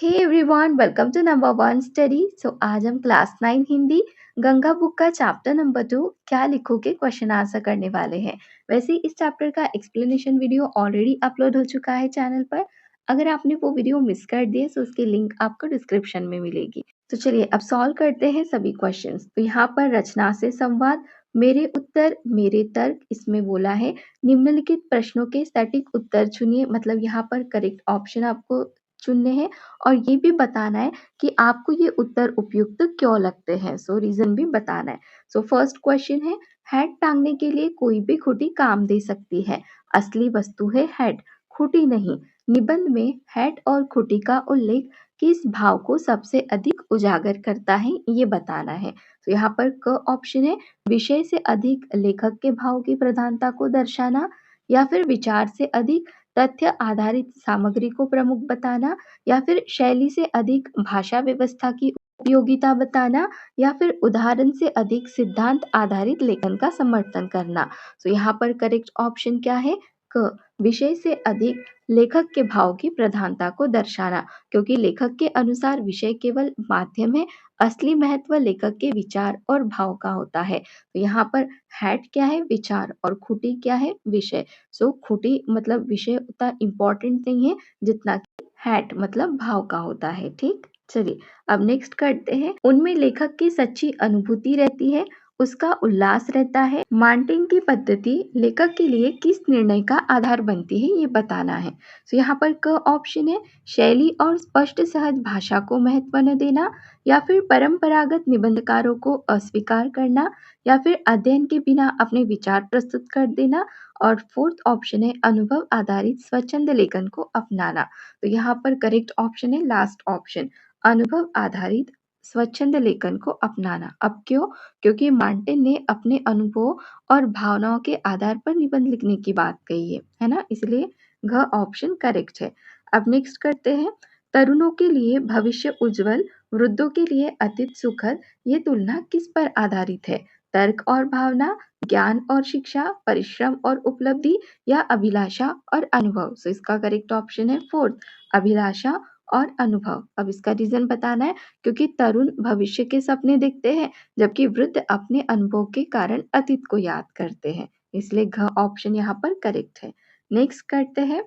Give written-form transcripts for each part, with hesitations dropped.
Hey everyone, welcome to number one study. आज हम class 9 Hindi Ganga book का चैप्टर नंबर 2 क्या लिखोगे क्वेश्चन आंसर करने वाले हैं। वैसे इस चैप्टर का एक्सप्लेनेशन वीडियो ऑलरेडी अपलोड हो चुका है चैनल पर। अगर आपने वो वीडियो मिस कर दिए तो उसकी लिंक आपको डिस्क्रिप्शन में मिलेगी। तो चलिए अब सॉल्व करते हैं सभी क्वेश्चंस। तो यहाँ पर रचना से संवाद, मेरे उत्तर मेरे तर्क इसमें बोला है निम्नलिखित प्रश्नों के सटीक उत्तर चुनिए। मतलब यहाँ पर करेक्ट ऑप्शन आपको चुनने हैं और ये भी बताना है कि आपको ये उत्तर उपयुक्त क्यों लगते हैं। रीजन भी बताना है। फर्स्ट क्वेश्चन है, हेड टांगने के लिए कोई भी खूंटी काम दे सकती है। असली वस्तु है हेड, खूंटी नहीं। निबंध में हेड और खूंटी का उल्लेख किस भाव को सबसे अधिक उजागर करता है, ये बताना है। तो यहाँ पर क ऑप्शन है, विषय से अधिक लेखक के भाव की प्रधानता को दर्शाना, या फिर विचार से अधिक तथ्य आधारित सामग्री को प्रमुख बताना, या फिर शैली से अधिक भाषा व्यवस्था की उपयोगिता बताना, या फिर उदाहरण से अधिक सिद्धांत आधारित लेखन का समर्थन करना। तो यहाँ पर करेक्ट ऑप्शन क्या है? क, विषय से अधिक लेखक के भाव की प्रधानता को दर्शाना, क्योंकि लेखक के अनुसार विषय केवल माध्यम है, असली महत्व लेखक के विचार और भाव का होता है। तो यहाँ पर हेड क्या है? विचार, और खूंटी क्या है? विषय। खूंटी मतलब विषय उतना इम्पोर्टेंट नहीं है जितना कि हेड मतलब भाव का होता है। ठीक, चलिए अब नेक्स्ट करते हैं। उनमें लेखक की सच्ची अनुभूति रहती है, उसका उल्लास रहता है। मार्टिन की पद्धति लेखक के लिए किस निर्णय का आधार बनती है, ये बताना है। यहाँ पर क ऑप्शन है, शैली और स्पष्ट सहज भाषा को महत्व न देना, या फिर परंपरागत निबंधकारों को अस्वीकार करना, या फिर अध्ययन के बिना अपने विचार प्रस्तुत कर देना, और फोर्थ ऑप्शन है, अनुभव आधारित स्वच्छंद लेखन को अपनाना। तो यहाँ पर करेक्ट ऑप्शन है लास्ट ऑप्शन, अनुभव आधारित स्वच्छंद लेखन को अपनाना। अब क्यों? क्योंकि मार्टिन ने अपने अनुभव और भावनाओं के आधार पर निबंध लिखने की बात कही है ना, इसलिए घ ऑप्शन करेक्ट है। अब नेक्स्ट करते हैं, तरुणों के लिए भविष्य उज्जवल, वृद्धों के लिए अतीत सुखद, ये तुलना किस पर आधारित है? तर्क और भावना, ज्ञान और शिक्षा, परिश्रम और उपलब्धि, या अभिलाषा और अनुभव। इसका करेक्ट ऑप्शन है फोर्थ, अभिलाषा और अनुभव। अब इसका रीजन बताना है, क्योंकि तरुण भविष्य के सपने देखते हैं, जबकि वृद्ध अपने अनुभव के कारण अतीत को याद करते हैं, इसलिए घ ऑप्शन यहाँ पर करेक्ट है। नेक्स्ट करते हैं,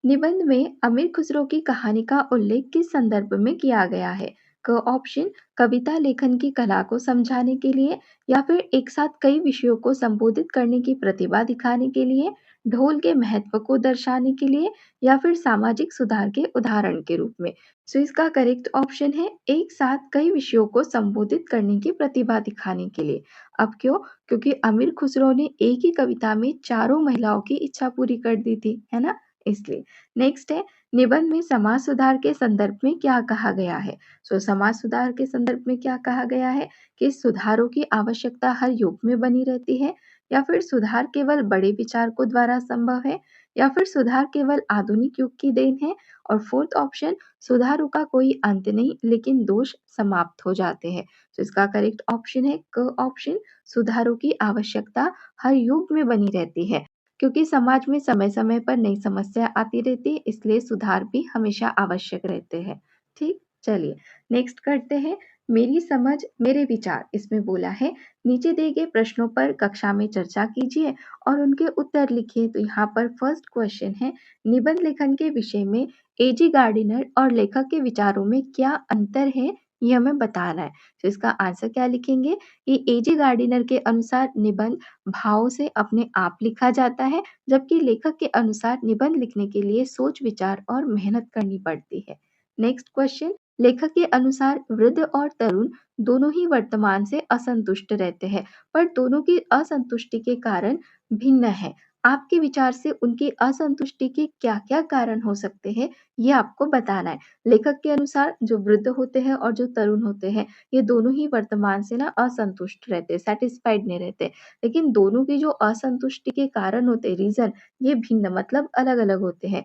निबंध में अमीर खुसरो की कहानी का उल्लेख किस संदर्भ में किया गया है? क ऑप्शन, कविता लेखन की कला को समझाने के लिए, या फिर एक साथ कई विषयों को संबोधित करने की प्रतिभा दिखाने के लिए, ढोल के महत्व को दर्शाने के लिए, या फिर सामाजिक सुधार के उदाहरण के रूप में। इसका करेक्ट ऑप्शन है, एक साथ कई विषयों को संबोधित करने की प्रतिभा दिखाने के लिए। अब क्यों? क्योंकि अमीर खुसरो ने एक ही कविता में चारों महिलाओं की इच्छा पूरी कर दी थी, है ना, इसलिए। नेक्स्ट है, निबंध में समाज सुधार के संदर्भ में क्या कहा गया है? समाज सुधार के संदर्भ में क्या कहा गया है कि सुधारों की आवश्यकता हर युग में बनी रहती है, या फिर सुधार केवल बड़े विचारकों द्वारा संभव है, या फिर सुधार केवल आधुनिक युग की देन है, और फोर्थ ऑप्शन, सुधारों का कोई अंत नहीं लेकिन दोष समाप्त हो जाते हैं। इसका करेक्ट ऑप्शन है क ऑप्शन, सुधारों की आवश्यकता हर युग में बनी रहती है, क्योंकि समाज में समय समय पर नई समस्या आती रहती है, इसलिए सुधार भी हमेशा आवश्यक रहते हैं। ठीक, चलिए नेक्स्ट करते हैं, मेरी समझ मेरे विचार इसमें बोला है, नीचे दिए गए प्रश्नों पर कक्षा में चर्चा कीजिए और उनके उत्तर लिखिए। तो यहाँ पर फर्स्ट क्वेश्चन है, निबंध लेखन के विषय में एजी गार्डिनर और लेखक के विचारों में क्या अंतर है, ये हमें बताना है। तो इसका आंसर क्या लिखेंगे कि एजी गार्डिनर के अनुसार निबंध भाव से अपने आप लिखा जाता है, जबकि लेखक के अनुसार निबंध लिखने के लिए सोच विचार और मेहनत करनी पड़ती है। नेक्स्ट क्वेश्चन, लेखक के अनुसार वृद्ध और तरुण दोनों ही वर्तमान से असंतुष्ट रहते हैं, पर दोनों की असंतुष्टि के कारण भिन्न है। आपके विचार से उनकी असंतुष्टि के क्या क्या कारण हो सकते हैं, ये आपको बताना है। लेखक के अनुसार जो वृद्ध होते हैं और जो तरुण होते हैं, ये दोनों ही वर्तमान से ना असंतुष्ट रहते, सेटिस्फाइड नहीं रहते, लेकिन दोनों की जो असंतुष्टि के कारण होते, रीजन, ये भिन्न मतलब अलग अलग होते हैं।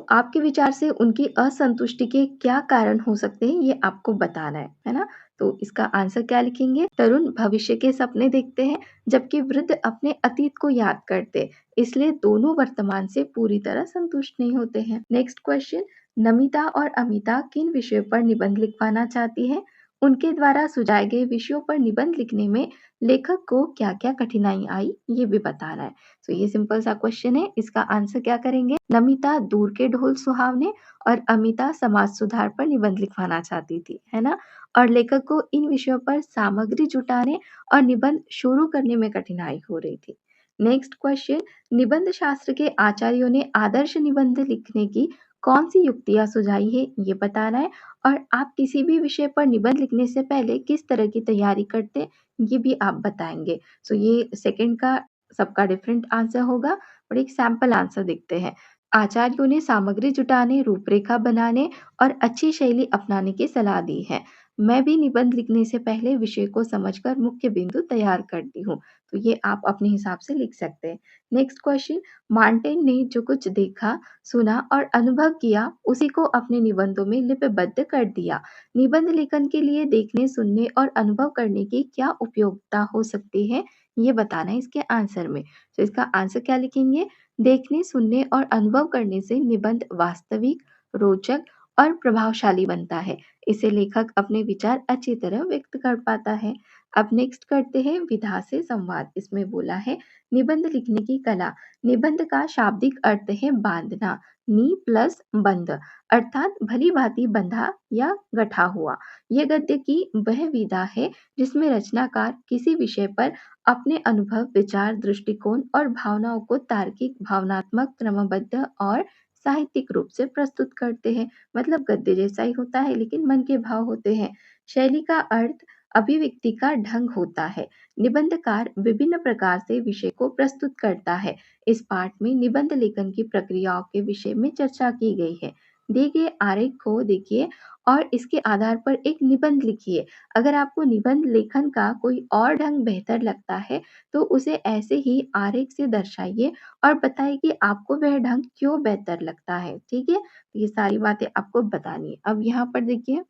आपके विचार से उनकी असंतुष्टि के क्या कारण हो सकते हैं, ये आपको बताना है ना। तो इसका आंसर क्या लिखेंगे, तरुण भविष्य के सपने देखते हैं, जबकि वृद्ध अपने अतीत को याद करते, इसलिए दोनों वर्तमान से पूरी तरह संतुष्ट नहीं होते हैं। नेक्स्ट क्वेश्चन, नमिता और अमिता किन विषयों पर निबंध लिखवाना चाहती है? उनके द्वारा सुझाए गए विषयों पर निबंध लिखने में लेखक को क्या-क्या कठिनाई आई, ये भी बताना है। तो ये सिंपल सा क्वेश्चन है, इसका आंसर क्या करेंगे? नमिता दूर के ढोल सुहावने और अमिता समाज सुधार पर निबंध लिखवाना चाहती थी, है ना? और लेखक को इन विषयों पर सामग्री जुटाने और निबंध शुरू करने में कठिनाई हो रही थी। नेक्स्ट क्वेश्चन, निबंध शास्त्र के आचार्यों ने आदर्श निबंध लिखने की कौन-सी युक्तियाँ सुझाई है, ये बताना है। और आप किसी भी विषय पर निबंध लिखने से पहले किस तरह की तैयारी करते हैं, ये भी आप बताएँगे। सो ये सेकंड का सबका डिफरेंट आंसर होगा और एक सैंपल आंसर देखते हैं। आचार्यों ने सामग्री जुटाने, रूपरेखा बनाने और अच्छी शैली अपनाने की सलाह दी है। मैं भी निबंध लिखने से पहले विषय को समझकर मुख्य बिंदु तैयार करती हूँ। तो ये आप अपने हिसाब से लिख सकते हैं। नेक्स्ट क्वेश्चन, मार्टिन ने जो कुछ देखा, सुना और अनुभव किया, उसी को अपने निबंधों में लिपिबद्ध कर दिया। निबंध लेखन के लिए देखने, सुनने और अनुभव करने की क्या उपयोगिता हो सकती है, ये बताना है इसके आंसर में। तो इसका आंसर क्या लिखेंगे? देखने, सुनने और अनुभव करने से निबंध वास्तविक, रोचक और प्रभावशाली बनता है। इसे लेखक अपने विचार अच्छी तरह व्यक्त कर पाता है। अब नेक्स्ट करते हैं विधा से संवाद। इसमें बोला है निबंध लिखने की कला। निबंध का शाब्दिक अर्थ है बांधना, नी प्लस बंध, अर्थात भली भांति बंधा या गठा हुआ। यह गद्य की वह विधा है जिसमें रचनाकार किसी विषय पर अपने अनुभव, विचार, दृष्टिकोण और भावनाओं को तार्किक, भावनात्मक, क्रमबद्ध और साहित्यिक रूप से प्रस्तुत करते हैं। मतलब गद्य जैसा ही होता है लेकिन मन के भाव होते हैं। शैली का अर्थ अभिव्यक्ति का ढंग होता है। निबंधकार विभिन्न प्रकार से विषय को प्रस्तुत करता है। इस पाठ में निबंध लेखन की प्रक्रियाओं के विषय में चर्चा की गई है। दिए गए आरेख को देखिए और इसके आधार पर एक निबंध लिखिए। अगर आपको निबंध लेखन का कोई और ढंग बेहतर लगता है तो उसे ऐसे ही आरेख से दर्शाइए और बताइए कि आपको वह ढंग क्यों बेहतर लगता है। ठीक है, ये सारी बातें आपको बतानी है। अब यहाँ पर देखिए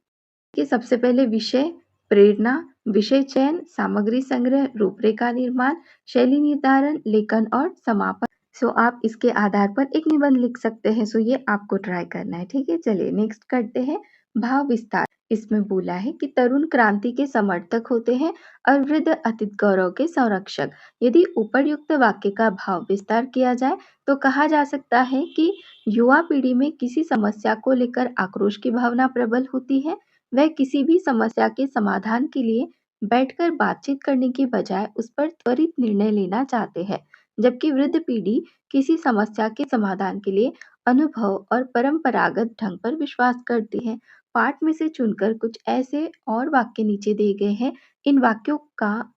कि सबसे पहले विषय, प्रेरणा, विषय चयन, सामग्री संग्रह, रूपरेखा निर्माण, शैली निर्धारण, लेखन और समापन। सो आप इसके आधार पर एक निबंध लिख सकते हैं। सो ये आपको ट्राई करना है। ठीक है, चलिए नेक्स्ट करते हैं भाव विस्तार। इसमें बोला है कि तरुण क्रांति के समर्थक होते हैं और वृद्ध अतीत गौरव के संरक्षक। यदि उपर्युक्त वाक्य का भाव विस्तार किया जाए तो कहा जा सकता है कि युवा पीढ़ी में किसी समस्या को लेकर आक्रोश की भावना प्रबल होती है। वह किसी भी समस्या के समाधान के लिए बैठकर बातचीत करने की बजाय उस पर त्वरित निर्णय लेना चाहते हैं, जबकि वृद्ध पीढ़ी किसी समस्या के समाधान के लिए अनुभव और परंपरागत ढंग पर विश्वास करती है। पाठ में से चुनकर कुछ ऐसे और वाक्य नीचे दिए गए हैं। इन वाक्यों का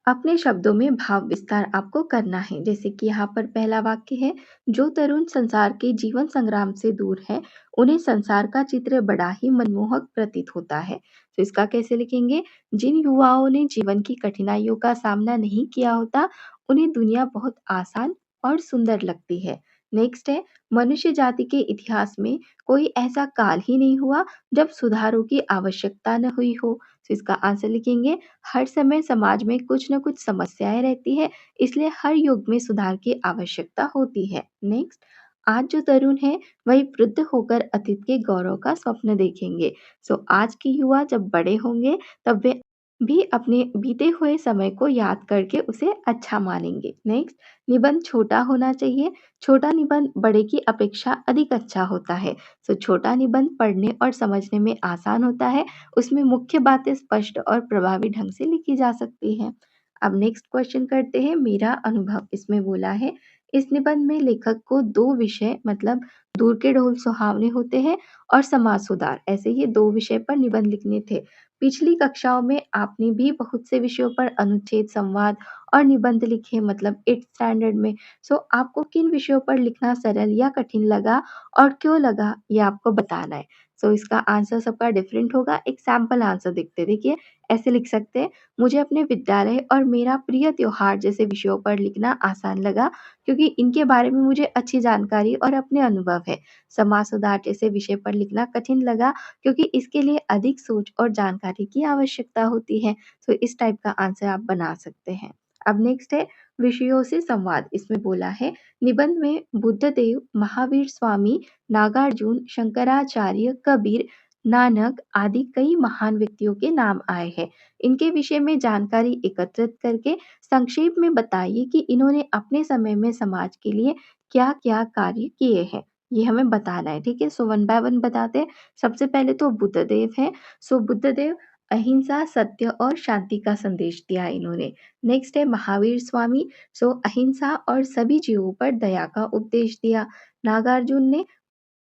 अपने शब्दों में भाव विस्तार आपको करना है। जैसे कि यहाँ पर पहला वाक्य है, जो तरुण संसार के जीवन संग्राम से दूर है, उन्हें संसार का चित्र बड़ा ही मनमोहक प्रतीत होता है। तो इसका कैसे लिखेंगे? जिन युवाओं ने जीवन की कठिनाइयों का सामना नहीं किया होता, उन्हें दुनिया बहुत आसान और सुंदर लगती है। नेक्स्ट है, मनुष्य जाति के इतिहास में कोई ऐसा काल ही नहीं हुआ जब सुधारों की आवश्यकता न हुई हो। तो इसका आंसर लिखेंगे, हर समय समाज में कुछ न कुछ समस्याएं रहती है, इसलिए हर युग में सुधार की आवश्यकता होती है। नेक्स्ट, आज जो तरुण है वही वृद्ध होकर अतीत के गौरव का स्वप्न देखेंगे। सो आज के युवा जब बड़े होंगे तब वे भी अपने बीते हुए समय को याद करके उसे अच्छा मानेंगे। नेक्स्ट, निबंध छोटा होना चाहिए। छोटा निबंध बड़े की अपेक्षा अधिक अच्छा होता है। सो छोटा निबंध पढ़ने और समझने में आसान होता है। उसमें मुख्य बातें स्पष्ट और प्रभावी ढंग से लिखी जा सकती हैं। अब नेक्स्ट क्वेश्चन करते हैं मेरा अनुभव। इसमें बोला है इस निबंध में लेखक को दो विषय मतलब दूर के ढोल सुहावने होते हैं और समाज सुधार, ऐसे ये दो विषय पर निबंध लिखने थे। पिछली कक्षाओं में आपने भी बहुत से विषयों पर अनुच्छेद, संवाद और निबंध लिखे मतलब 8th स्टैंडर्ड में। सो आपको किन विषयों पर लिखना सरल या कठिन लगा और क्यों लगा, ये आपको बताना है। सो इसका आंसर सबका डिफरेंट होगा। एक सैंपल आंसर देखते हैं। देखिए ऐसे लिख सकते हैं, मुझे अपने विद्यालय और मेरा प्रिय त्योहार जैसे विषयों पर लिखना आसान लगा क्योंकि इनके बारे में मुझे अच्छी जानकारी और अपने अनुभव है। समाज सुधार जैसे विषय पर लिखना कठिन लगा क्योंकि इसके लिए अधिक सोच और जानकारी की आवश्यकता होती है। तो इस टाइप का आंसर आप बना सकते हैं। अब नेक्स्ट है विषयों से संवाद। इसमें बोला है निबंध में बुद्धदेव, महावीर स्वामी, नागार्जुन, शंकराचार्य, कबीर, नानक आदि कई महान व्यक्तियों के नाम आए हैं। इनके विषय में जानकारी एकत्रित करके संक्षेप में बताइए कि इन्होंने अपने समय में समाज के लिए क्या-क्या कार्य किए हैं। ये हमें बताना है, ठीक है? सो वन बाय वन बताते हैं। सबसे पहले तो बुद्धदेव हैं। सो बुद्धदेव अहिंसा, सत्य और शांति का संदेश दिया इन्होंने। नेक्स्ट है महावीर स्वामी। सो अहिंसा और सभी जीवों पर दया का उपदेश दिया। नागार्जुन ने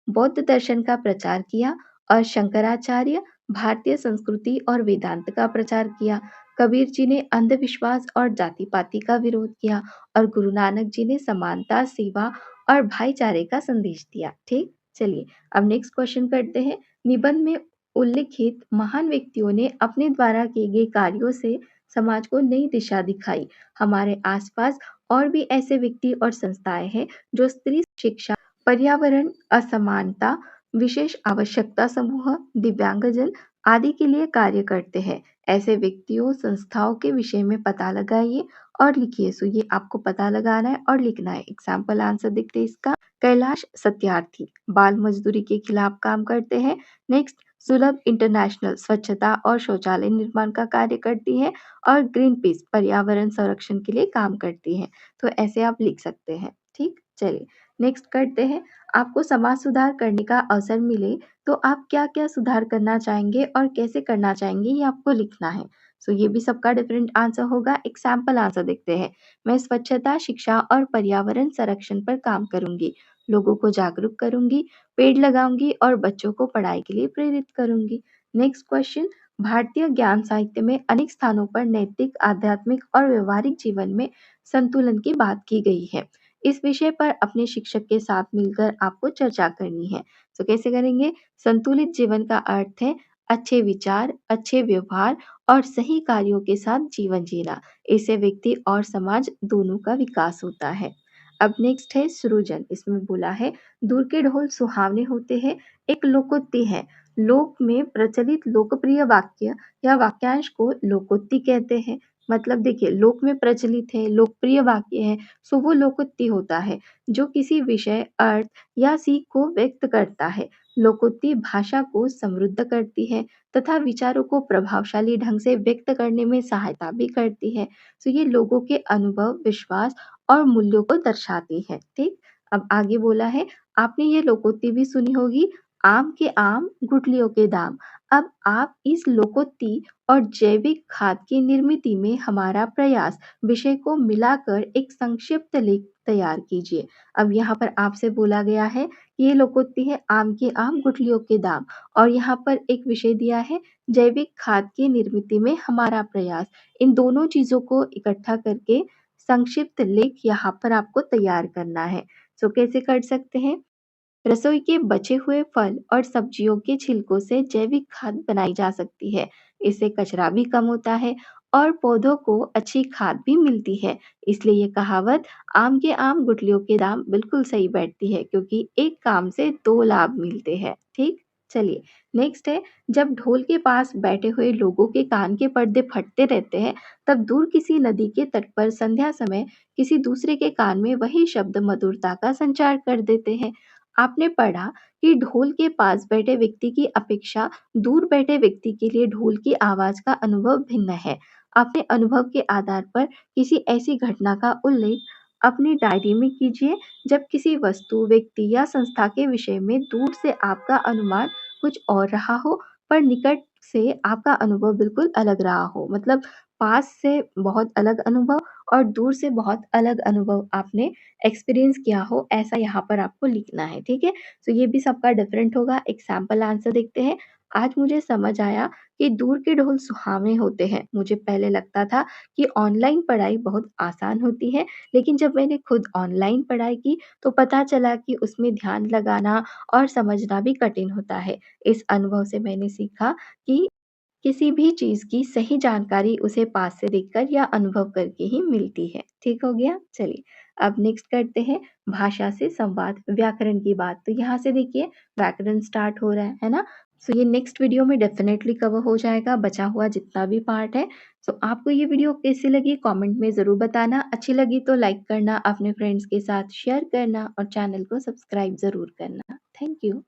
बौद्ध दर्शन का प्रचार किया और शंकराचार्य भारतीय संस्कृति और वेदांत का प्रचार किया। कबीर जी ने अंधविश्वास और जाति-पाति का विरोध किया और गुरु नानक जी ने समानता, सेवा और भाईचारे का संदेश दिया। ठीक? चलिए अब नेक्स्ट क्वेश्चन करते हैं। निबंध में उल्लिखित महान व्यक्तियों ने अपने द्वारा किए गए कार्यों से समाज को नई दिशा दिखाई। हमारे आसपास और भी ऐसे व्यक्ति और संस्थाएं हैं जो स्त्री शिक्षा, पर्यावरण, असमानता, विशेष आवश्यकता समूह, दिव्यांगजन आदि के लिए कार्य करते हैं। ऐसे व्यक्तियों, संस्थाओं के विषय में पता लगाइए और लिखिए। सो ये आपको पता लगाना है और लिखना है। एग्जाम्पल आंसर देखते हैं इसका। कैलाश सत्यार्थी बाल मजदूरी के खिलाफ काम करते हैं। नेक्स्ट सुलभ इंटरनेशनल स्वच्छता और शौचालय निर्माण का कार्य करती है और ग्रीन पीस पर्यावरण संरक्षण के लिए काम करती है। तो ऐसे आप लिख सकते हैं। ठीक, चलिए नेक्स्ट करते हैं। आपको समाज सुधार करने का अवसर मिले तो आप क्या-क्या सुधार करना चाहेंगे और कैसे करना चाहेंगे ये आपको लिखना है। सो ये भी सबका डिफरेंट आंसर होगा। एग्जाम्पल आंसर देखते हैं। मैं स्वच्छता, शिक्षा और पर्यावरण संरक्षण पर काम करूंगी, लोगों को जागरूक करूंगी, पेड़ लगाऊंगी और बच्चों को पढ़ाई के लिए प्रेरित करूंगी। Next question. भारतीय ज्ञान साहित्य में अनेक स्थानों पर नैतिक, आध्यात्मिक और व्यवहारिक जीवन में संतुलन की बात की गई है। इस विषय पर अपने शिक्षक के साथ मिलकर आपको चर्चा करनी है। तो कैसे करेंगे? संतुलित जीवन का अर्थ है अच्छे विचार, अच्छे व्यवहार और सही कार्यों के साथ जीवन जीना। इससे व्यक्ति और समाज दोनों का विकास होता है। अब नेक्स्ट है सृजन। इसमें बोला है दूर के ढोल सुहावने होते हैं एक लोकोक्ति है। लोक में प्रचलित लोकप्रिय वाक्य या वाक्यांश को लोकोक्ति कहते हैं। मतलब देखिए लोक में प्रचलित है, लोकप्रिय वाक्य है, सो वो लोकोक्ति होता है जो किसी विषय, अर्थ या सीख को व्यक्त करता है। लोकोक्ति भाषा को समृद्ध करती है तथा विचारों को प्रभावशाली ढंग से व्यक्त करने में सहायता भी करती है। तो ये लोगों के अनुभव, विश्वास और मूल्यों को दर्शाती है। ठीक, अब आगे बोला है आपने ये लोकोक्ति भी सुनी होगी, आम के आम गुठलियों के दाम। अब आप इस लोकोक्ति और जैविक खाद की निर्मिति में हमारा प्रयास विषय को मिलाकर एक संक्षिप्त लेख तैयार कीजिए। अब यहाँ पर आपसे बोला गया है कि ये लोकोक्ति है आम के आम गुठलियों के दाम और यहाँ पर एक विषय दिया है जैविक खाद की निर्मिति में हमारा प्रयास। इन दोनों चीजों को इकट्ठा करके संक्षिप्त लेख यहाँ पर आपको तैयार करना है। सो कैसे कर सकते हैं? रसोई के बचे हुए फल और सब्जियों के छिलकों से जैविक खाद बनाई जा सकती है। इससे कचरा भी कम होता है और पौधों को अच्छी खाद भी मिलती है। इसलिए ये कहावत आम के आम गुठलियों के दाम बिल्कुल सही बैठती है क्योंकि एक काम से दो लाभ मिलते हैं। ठीक, चलिए नेक्स्ट है जब ढोल के पास बैठे हुए लोगों के कान के पर्दे फटते रहते हैं तब दूर किसी नदी के तट पर संध्या समय किसी दूसरे के कान में वही शब्द मधुरता का संचार कर देते हैं। आपने पढ़ा कि ढोल के पास बैठे व्यक्ति की अपेक्षा दूर बैठे व्यक्ति के लिए ढोल की आवाज का अनुभव भिन्न है। अपने अनुभव के आधार पर किसी ऐसी घटना का उल्लेख अपनी डायरी में कीजिए जब किसी वस्तु, व्यक्ति या संस्था के विषय में दूर से आपका अनुमान कुछ और रहा हो पर निकट से आपका अनुभव बिल्कुल अलग रहा हो। मतलब पास से बहुत अलग अनुभव और दूर से बहुत अलग अनुभव आपने एक्सपीरियंस किया हो, ऐसा यहाँ पर आपको लिखना है, ठीक है? तो ये भी सबका डिफरेंट होगा। एग्जाम्पल आंसर देखते हैं। आज मुझे समझ आया कि दूर के ढोल सुहावने होते हैं। मुझे पहले लगता था कि ऑनलाइन पढ़ाई बहुत आसान होती है, लेकिन जब मैंने खुद ऑनलाइन पढ़ाई की तो पता चला कि उसमें ध्यान लगाना और समझना भी कठिन होता है। इस अनुभव से मैंने सीखा कि किसी भी चीज़ की सही जानकारी उसे पास से देखकर या अनुभव करके ही मिलती है। ठीक हो गया? चलिए, अब नेक्स्ट करते हैं भाषा से संवाद, व्याकरण की बात। तो यहाँ से देखिए व्याकरण स्टार्ट हो रहा है ना? सो ये नेक्स्ट वीडियो में डेफ़िनेटली कवर हो जाएगा, बचा हुआ जितना भी पार्ट है। सो आपको ये वीडियो कैसी लगी कमेंट में ज़रूर बताना। अच्छी लगी तो लाइक करना, अपने फ्रेंड्स के साथ शेयर करना और चैनल को सब्सक्राइब ज़रूर करना। Thank you.